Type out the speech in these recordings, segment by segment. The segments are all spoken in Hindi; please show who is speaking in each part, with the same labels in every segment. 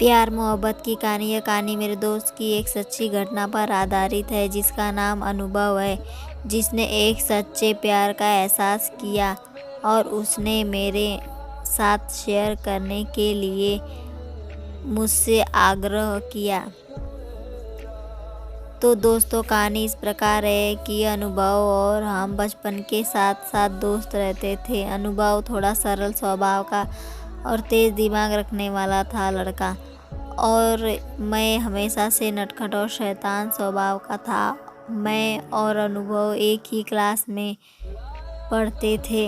Speaker 1: प्यार मोहब्बत की कहानी। यह कहानी मेरे दोस्त की एक सच्ची घटना पर आधारित है जिसका नाम अनुभव है। जिसने एक सच्चे प्यार का एहसास किया और उसने मेरे साथ शेयर करने के लिए मुझसे आग्रह किया। तो दोस्तों, कहानी इस प्रकार है कि अनुभव और हम बचपन के साथ साथ दोस्त रहते थे। अनुभव थोड़ा सरल स्वभाव का और तेज़ दिमाग रखने वाला था लड़का, और मैं हमेशा से नटखट और शैतान स्वभाव का था। मैं और अनुभव एक ही क्लास में पढ़ते थे।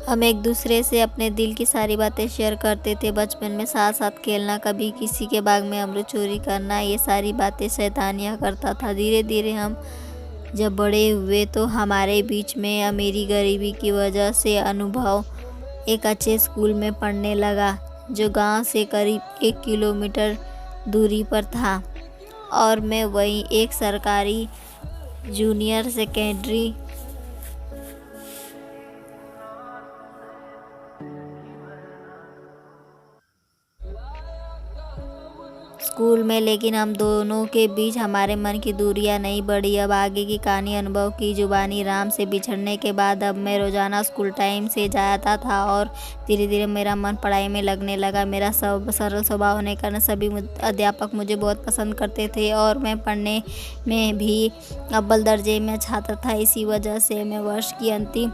Speaker 1: हम एक दूसरे से अपने दिल की सारी बातें शेयर करते थे। बचपन में साथ साथ खेलना, कभी किसी के बाग में अमरूद चोरी करना, ये सारी बातें शैतानियाँ करता था। धीरे धीरे हम जब बड़े हुए तो हमारे बीच में अमीरी गरीबी की वजह से अनुभव एक अच्छे स्कूल में पढ़ने लगा जो गांव से करीब 1 किलोमीटर दूरी पर था, और मैं वहीं एक सरकारी जूनियर सेकेंडरी स्कूल में। लेकिन हम दोनों के बीच हमारे मन की दूरियां नहीं बढ़ी। अब आगे की कहानी अनुभव की जुबानी। राम से बिछड़ने के बाद अब मैं रोज़ाना स्कूल टाइम से जाता था और धीरे धीरे मेरा मन पढ़ाई में लगने लगा। मेरा सरल स्वभाव होने के कारण सभी अध्यापक मुझे बहुत पसंद करते थे और मैं पढ़ने में भी अव्वल दर्जे में छात्र था। इसी वजह से मैं वर्ष की अंतिम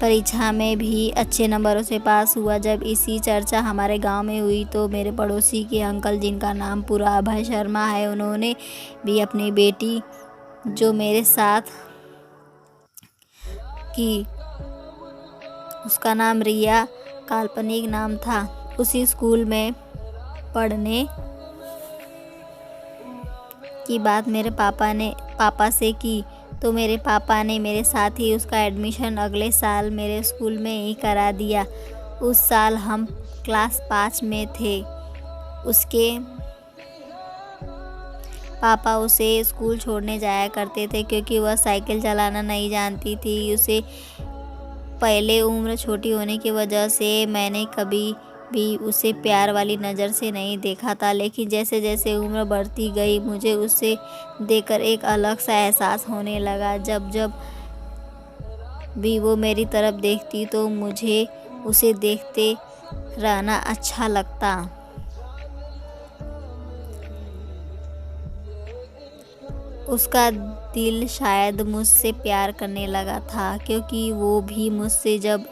Speaker 1: परीक्षा में भी अच्छे नंबरों से पास हुआ। जब इसी चर्चा हमारे गांव में हुई तो मेरे पड़ोसी के अंकल, जिनका नाम पूरा अभय शर्मा है, उन्होंने भी अपनी बेटी जो मेरे साथ की, उसका नाम रिया काल्पनिक नाम था, उसी स्कूल में पढ़ने की बात मेरे पापा से की। तो मेरे पापा ने मेरे साथ ही उसका एडमिशन अगले साल मेरे स्कूल में ही करा दिया। उस साल हम क्लास 5 में थे। उसके पापा उसे स्कूल छोड़ने जाया करते थे क्योंकि वह साइकिल चलाना नहीं जानती थी। उसे पहले उम्र छोटी होने की वजह से मैंने कभी भी उसे प्यार वाली नज़र से नहीं देखा था, लेकिन जैसे जैसे उम्र बढ़ती गई मुझे उसे देखकर एक अलग सा एहसास होने लगा। जब जब भी वो मेरी तरफ देखती तो मुझे उसे देखते रहना अच्छा लगता। उसका दिल शायद मुझसे प्यार करने लगा था क्योंकि वो भी मुझसे जब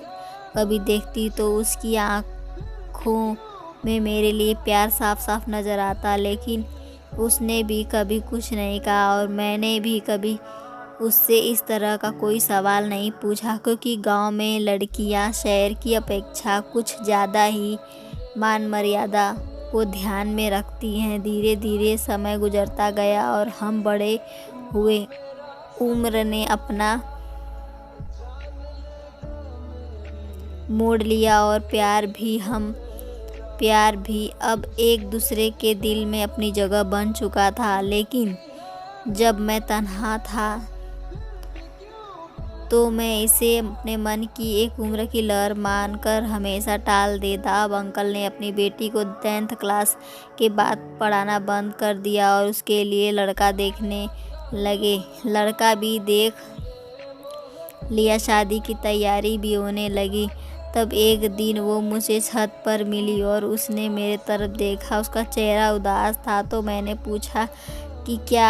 Speaker 1: कभी देखती तो उसकी आँखों में मेरे लिए प्यार साफ साफ नज़र आता। लेकिन उसने भी कभी कुछ नहीं कहा और मैंने भी कभी उससे इस तरह का कोई सवाल नहीं पूछा, क्योंकि गांव में लड़कियां शहर की अपेक्षा कुछ ज़्यादा ही मान मर्यादा को ध्यान में रखती हैं। धीरे धीरे समय गुजरता गया और हम बड़े हुए। उम्र ने अपना मोड़ लिया और प्यार भी अब एक दूसरे के दिल में अपनी जगह बन चुका था। लेकिन जब मैं तन्हा था तो मैं इसे अपने मन की एक उम्र की लहर मानकर हमेशा टाल देता। अब अंकल ने अपनी बेटी को 10th क्लास के बाद पढ़ाना बंद कर दिया और उसके लिए लड़का देखने लगे। लड़का भी देख लिया, शादी की तैयारी भी होने लगी। तब एक दिन वो मुझे छत पर मिली और उसने मेरे तरफ देखा। उसका चेहरा उदास था। तो मैंने पूछा कि क्या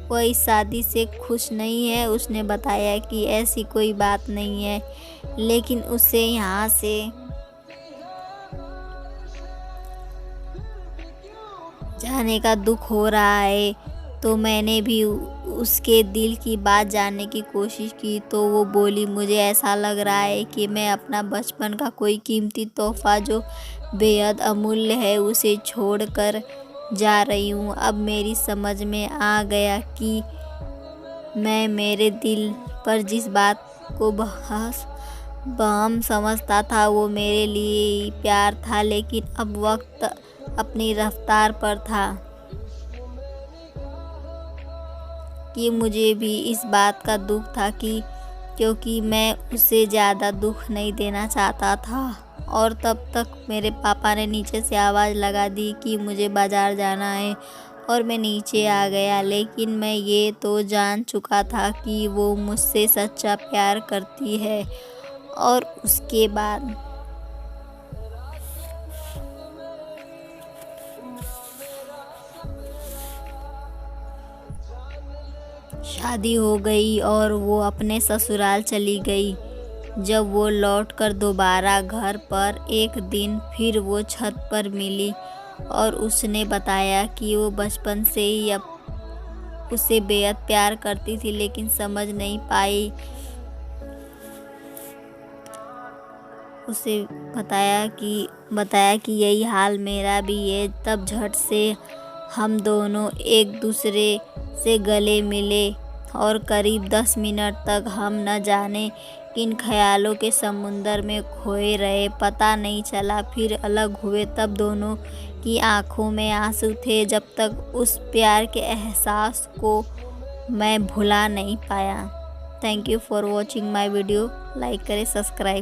Speaker 1: वह इस शादी से खुश नहीं है। उसने बताया कि ऐसी कोई बात नहीं है, लेकिन उसे यहाँ से जाने का दुख हो रहा है। तो मैंने भी उसके दिल की बात जानने की कोशिश की। तो वो बोली, मुझे ऐसा लग रहा है कि मैं अपना बचपन का कोई कीमती तोहफा जो बेहद अमूल्य है उसे छोड़कर जा रही हूँ। अब मेरी समझ में आ गया कि मैं मेरे दिल पर जिस बात को बहम समझता था वो मेरे लिए ही प्यार था, लेकिन अब वक्त अपनी रफ्तार पर था कि मुझे भी इस बात का दुख था कि क्योंकि मैं उसे ज़्यादा दुख नहीं देना चाहता था। और तब तक मेरे पापा ने नीचे से आवाज़ लगा दी कि मुझे बाज़ार जाना है और मैं नीचे आ गया। लेकिन मैं ये तो जान चुका था कि वो मुझसे सच्चा प्यार करती है। और उसके बाद शादी हो गई और वो अपने ससुराल चली गई। जब वो लौटकर दोबारा घर पर एक दिन फिर वो छत पर मिली और उसने बताया कि वो बचपन से ही अब उसे बेहद प्यार करती थी, लेकिन समझ नहीं पाई। उसे बताया कि यही हाल मेरा भी है। तब झट से हम दोनों एक दूसरे से गले मिले और करीब 10 मिनट तक हम न जाने किन ख्यालों के समुंदर में खोए रहे, पता नहीं चला। फिर अलग हुए तब दोनों की आंखों में आंसू थे, जब तक उस प्यार के एहसास को मैं भुला नहीं पाया। Thank you for watching my video. Like करें, सब्सक्राइब